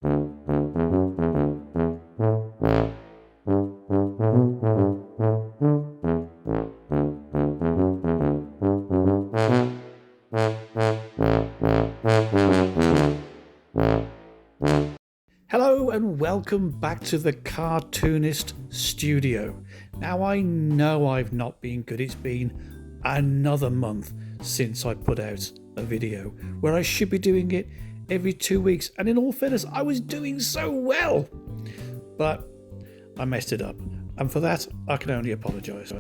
Hello and welcome back to the Cartoonist Studio. Now I know I've not been good. It's been another month since I put out a video where I should be doing it every 2 weeks, and in all fairness I was doing so well, but I messed it up, and for that I can only apologise.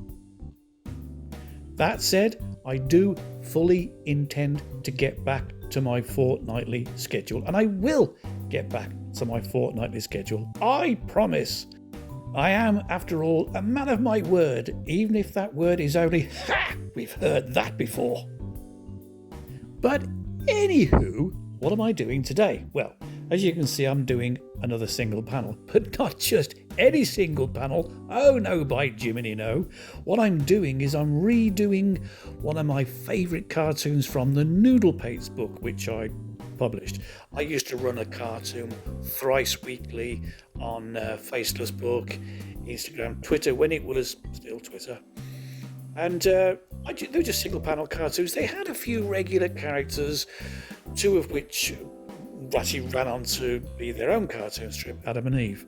That said, I do fully intend to get back to my fortnightly schedule, and I will get back to my fortnightly schedule. I promise. I am, after all, a man of my word, even if that word is only, we've heard that before. But anywho, what am I doing today? Well, as you can see, I'm doing another single panel, but not just any single panel. Oh no, by Jiminy no. What I'm doing is I'm redoing one of my favourite cartoons from the Noodlepates book, which I published. I used to run a cartoon thrice weekly on Facebook, Instagram, Twitter, when it was still Twitter. And they were just single panel cartoons. They had a few regular characters, two of which actually ran on to be their own cartoon strip, Adam and Eve.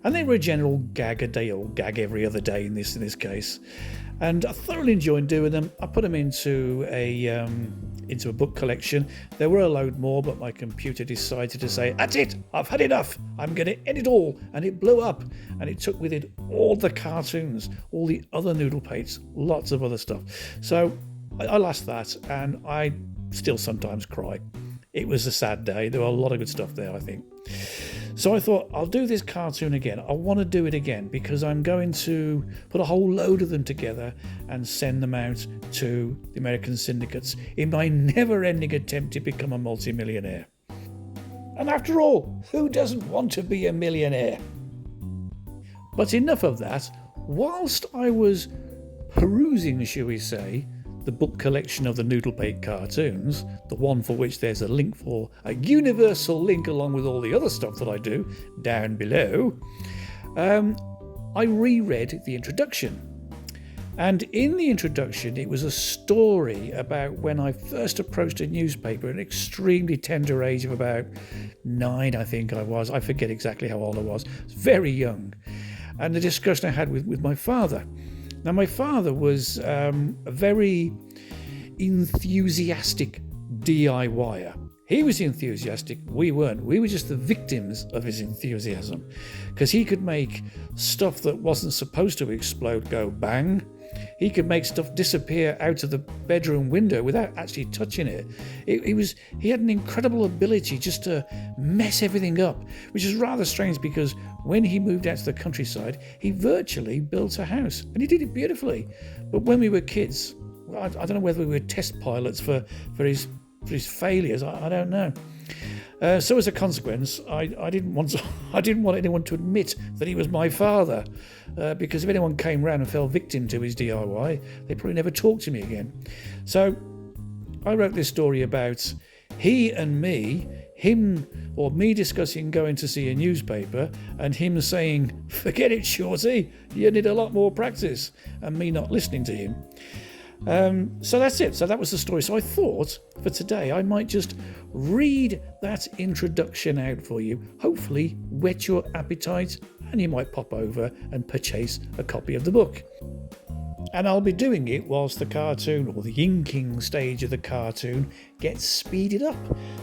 And they were a general gag a day, or gag every other day in this case. And I thoroughly enjoyed doing them. I put them into a book collection. There were a load more, but my computer decided to say, that's it, I've had enough, I'm going to end it all. And it blew up, and it took with it all the cartoons, all the other Noodlepates, lots of other stuff. So I lost that, and I still sometimes cry. It was a sad day. There were a lot of good stuff there, I think. So I thought, I'll do this cartoon again. I want to do it again because I'm going to put a whole load of them together and send them out to the American syndicates in my never-ending attempt to become a multi-millionaire. And after all, who doesn't want to be a millionaire? But enough of that. Whilst I was perusing, shall we say, the book collection of the Noodlepate cartoons, the one for which there's a link for, a universal link along with all the other stuff that I do down below, I reread the introduction. And in the introduction, it was a story about when I first approached a newspaper at an extremely tender age of about 9, I think I was. I forget exactly how old I was. I was very young. And the discussion I had with my father. Now, my father was a very enthusiastic DIYer. He was enthusiastic, we weren't. We were just the victims of his enthusiasm, because he could make stuff that wasn't supposed to explode go bang. He could make stuff disappear out of the bedroom window without actually touching it. He had an incredible ability just to mess everything up, which is rather strange because when he moved out to the countryside, he virtually built a house, and he did it beautifully. But when we were kids, I don't know whether we were test pilots for his failures. I don't know. So as a consequence, I didn't want anyone to admit that he was my father, because if anyone came round and fell victim to his DIY, they'd probably never talk to me again. So I wrote this story about he and me, me discussing going to see a newspaper, and him saying, "Forget it, Shorty, you need a lot more practice," and me not listening to him. So that's it. So that was the story. So I thought for today I might just read that introduction out for you, hopefully whet your appetite, and you might pop over and purchase a copy of the book. And I'll be doing it whilst the cartoon, or the inking stage of the cartoon, gets speeded up.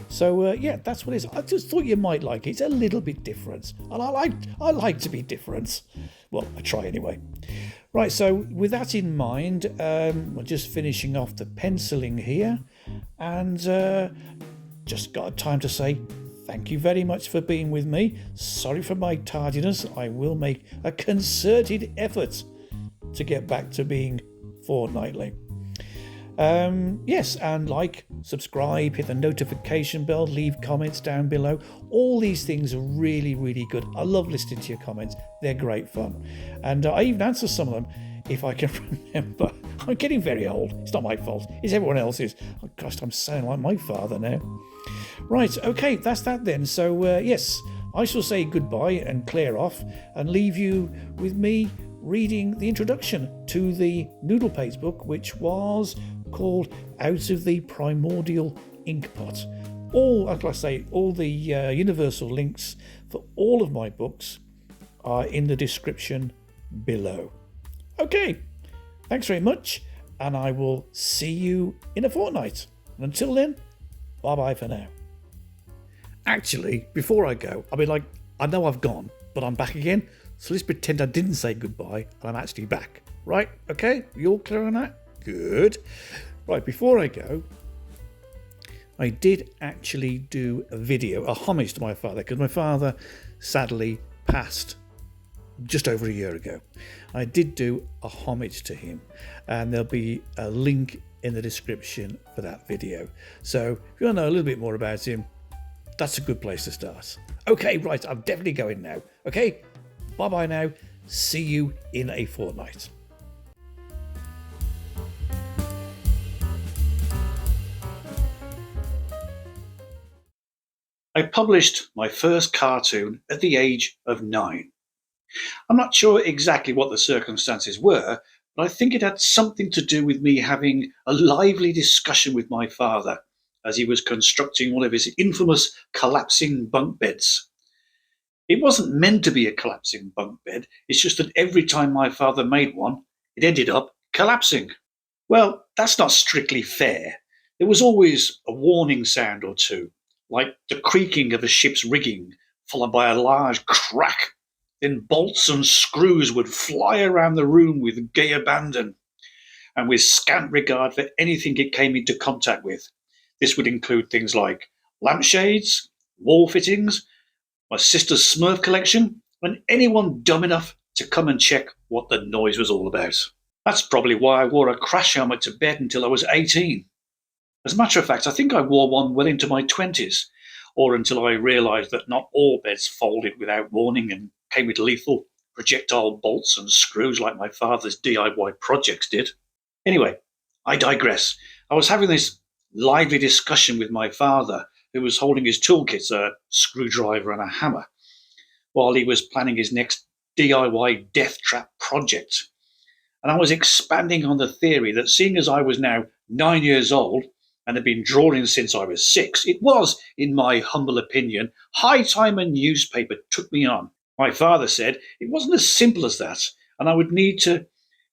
So yeah, that's what it is. I just thought you might like it. It's a little bit different, and I like to be different. Well, I try anyway. Right, so with that in mind, we're just finishing off the penciling here, and just got time to say thank you very much for being with me. Sorry for my tardiness. I will make a concerted effort to get back to being fortnightly. Yes, and like, subscribe, hit the notification bell, leave comments down below. All these things are really, really good. I love listening to your comments. They're great fun. And I even answer some of them if I can remember. I'm getting very old. It's not my fault. It's everyone else's. Oh, gosh, I'm sounding like my father now. Right, okay, that's that then. So, yes, I shall say goodbye and clear off and leave you with me reading the introduction to the Noodlepates book, which was called Out of the Primordial Inkpot. Like I say, all the universal links for all of my books are in the description below. Okay, thanks very much, and I will see you in a fortnight. And until then, bye-bye for now. Actually, before I go, I know I've gone, but I'm back again, so let's pretend I didn't say goodbye and I'm actually back. Right, okay? You all clear on that? Good. Right, before I go, I did actually do a video, a homage to my father, because my father sadly passed just over a year ago. I did do a homage to him, and there'll be a link in the description for that video. So if you want to know a little bit more about him, that's a good place to start. Okay, right, I'm definitely going now. Okay, bye-bye now. See you in a fortnight. I published my first cartoon at the age of 9. I'm not sure exactly what the circumstances were, but I think it had something to do with me having a lively discussion with my father as he was constructing one of his infamous collapsing bunk beds. It wasn't meant to be a collapsing bunk bed, it's just that every time my father made one, it ended up collapsing. Well, that's not strictly fair. There was always a warning sound or two, like the creaking of a ship's rigging, followed by a large crack. Then bolts and screws would fly around the room with gay abandon, and with scant regard for anything it came into contact with. This would include things like lampshades, wall fittings, my sister's Smurf collection, and anyone dumb enough to come and check what the noise was all about. That's probably why I wore a crash helmet to bed until I was 18. As a matter of fact, I think I wore one well into my 20s, or until I realised that not all beds folded without warning and came with lethal projectile bolts and screws like my father's DIY projects did. Anyway, I digress. I was having this lively discussion with my father, who was holding his toolkits, a screwdriver and a hammer, while he was planning his next DIY death trap project. And I was expanding on the theory that seeing as I was now 9 years old and had been drawing since I was 6, it was, in my humble opinion, high time a newspaper took me on. My father said it wasn't as simple as that, and I would need to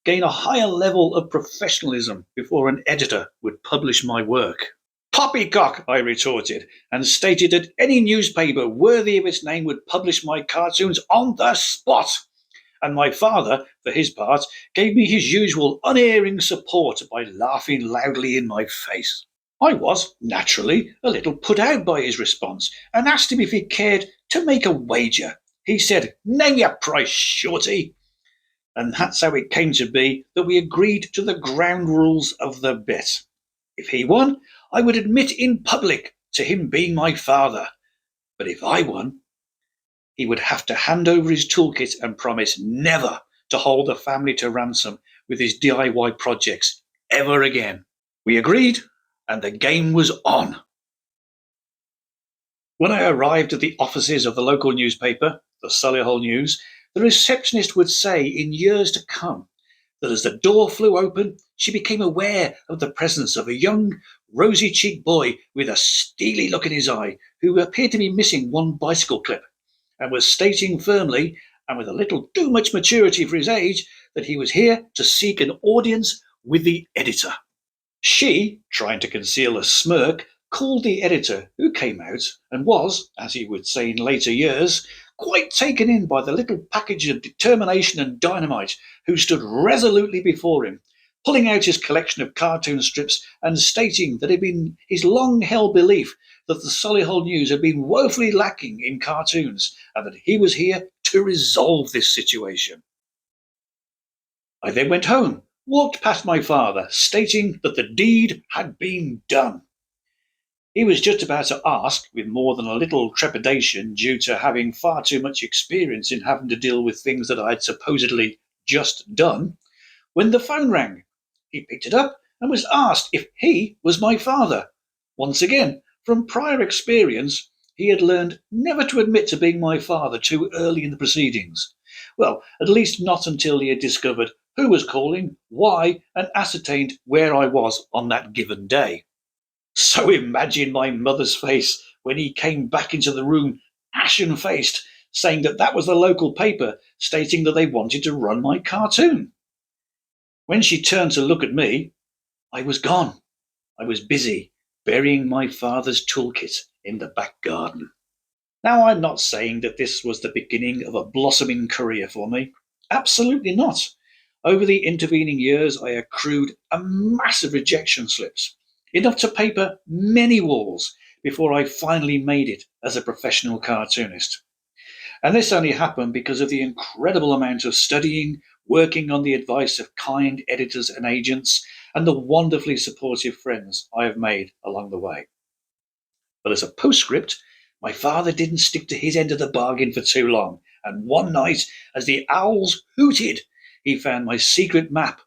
gain a higher level of professionalism before an editor would publish my work. Poppycock, I retorted, and stated that any newspaper worthy of its name would publish my cartoons on the spot. And my father, for his part, gave me his usual unerring support by laughing loudly in my face. I was, naturally, a little put out by his response, and asked him if he cared to make a wager. He said, "Name your price, shorty." And that's how it came to be that we agreed to the ground rules of the bet. If he won, I would admit in public to him being my father. But if I won, he would have to hand over his toolkit and promise never to hold the family to ransom with his DIY projects ever again. We agreed, and the game was on. When I arrived at the offices of the local newspaper, the Solihull News, the receptionist would say in years to come that as the door flew open, she became aware of the presence of a young, rosy-cheeked boy with a steely look in his eye who appeared to be missing one bicycle clip and was stating firmly, and with a little too much maturity for his age, that he was here to seek an audience with the editor. She, trying to conceal a smirk, called the editor, who came out and was, as he would say in later years, quite taken in by the little package of determination and dynamite who stood resolutely before him, pulling out his collection of cartoon strips and stating that it had been his long-held belief that the Solihull News had been woefully lacking in cartoons and that he was here to resolve this situation. I then went home, walked past my father, stating that the deed had been done. He was just about to ask, with more than a little trepidation due to having far too much experience in having to deal with things that I had supposedly just done, when the phone rang. He picked it up and was asked if he was my father. Once again, from prior experience, He had learned never to admit to being my father too early in the proceedings. Well, at least not until he had discovered who was calling, why, and ascertained where I was on that given day. So imagine my mother's face when he came back into the room, ashen faced, saying that was the local paper stating that they wanted to run my cartoon. When she turned to look at me, I was gone. I was busy burying my father's toolkit in the back garden. Now, I'm not saying that this was the beginning of a blossoming career for me. Absolutely not. Over the intervening years, I accrued a massive rejection slips, enough to paper many walls before I finally made it as a professional cartoonist. And this only happened because of the incredible amount of studying, working on the advice of kind editors and agents, and the wonderfully supportive friends I have made along the way. But as a postscript, my father didn't stick to his end of the bargain for too long, and one night, as the owls hooted, he found my secret map,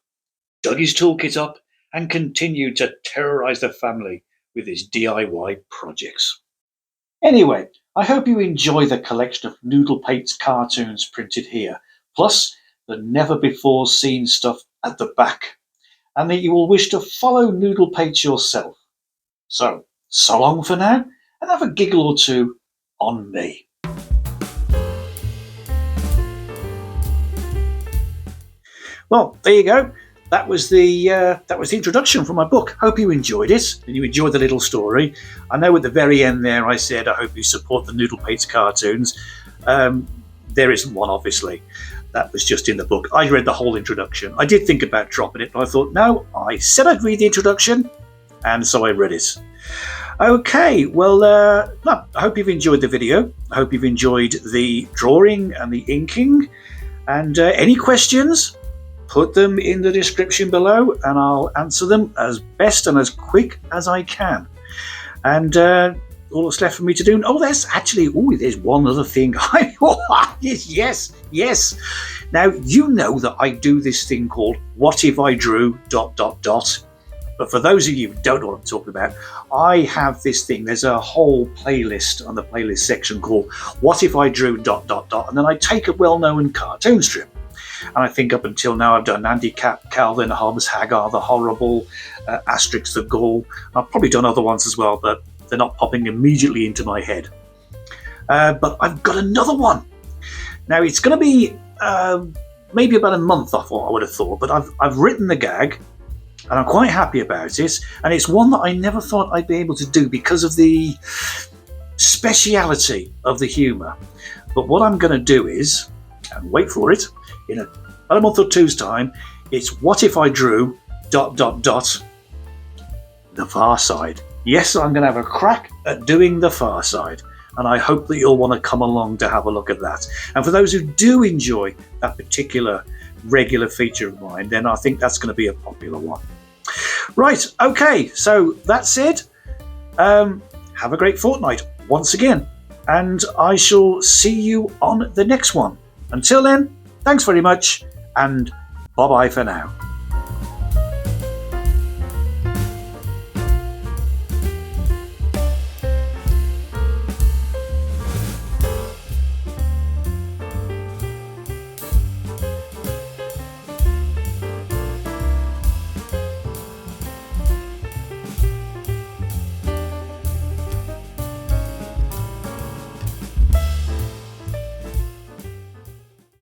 dug his toolkit up, and continued to terrorize the family with his DIY projects. Anyway, I hope you enjoy the collection of Noodlepates cartoons printed here, plus the never before seen stuff at the back, and that you will wish to follow Noodlepates yourself. So long for now, and have a giggle or two on me. Well, there you go. That was the introduction from my book. Hope you enjoyed it and you enjoyed the little story. I know at the very end there I said I hope you support the Noodlepates cartoons. There isn't one, obviously. That was just in the book. I read the whole introduction. I did think about dropping it, but I thought, no, I said I'd read the introduction, and so I read it. Okay, well, I hope you've enjoyed the video. I hope you've enjoyed the drawing and the inking. And any questions, put them in the description below and I'll answer them as best and as quick as I can. And all that's left for me to do, there's one other thing. Yes. Now, you know that I do this thing called What If I Drew ... But for those of you who don't know what I'm talking about, I have this thing. There's a whole playlist on the playlist section called What If I Drew ... And then I take a well-known cartoon strip. And I think up until now I've done Andy Calvin, Hobbs, Hagar the Horrible, Asterix the Gaul. I've probably done other ones as well, but they're not popping immediately into my head. But I've got another one. Now it's going to be maybe about a month off, I would have thought, but I've written the gag. And I'm quite happy about it. And it's one that I never thought I'd be able to do because of the speciality of the humour. But what I'm going to do is, and wait for it, in about a month or two's time, it's What If I Drew ... The Far Side. Yes, I'm going to have a crack at doing The Far Side. And I hope that you'll want to come along to have a look at that. And for those who do enjoy that particular regular feature of mine, then I think that's going to be a popular one. Right, okay, so that's it. Have a great fortnight once again, and I shall see you on the next one. Until then, thanks very much, and bye-bye for now.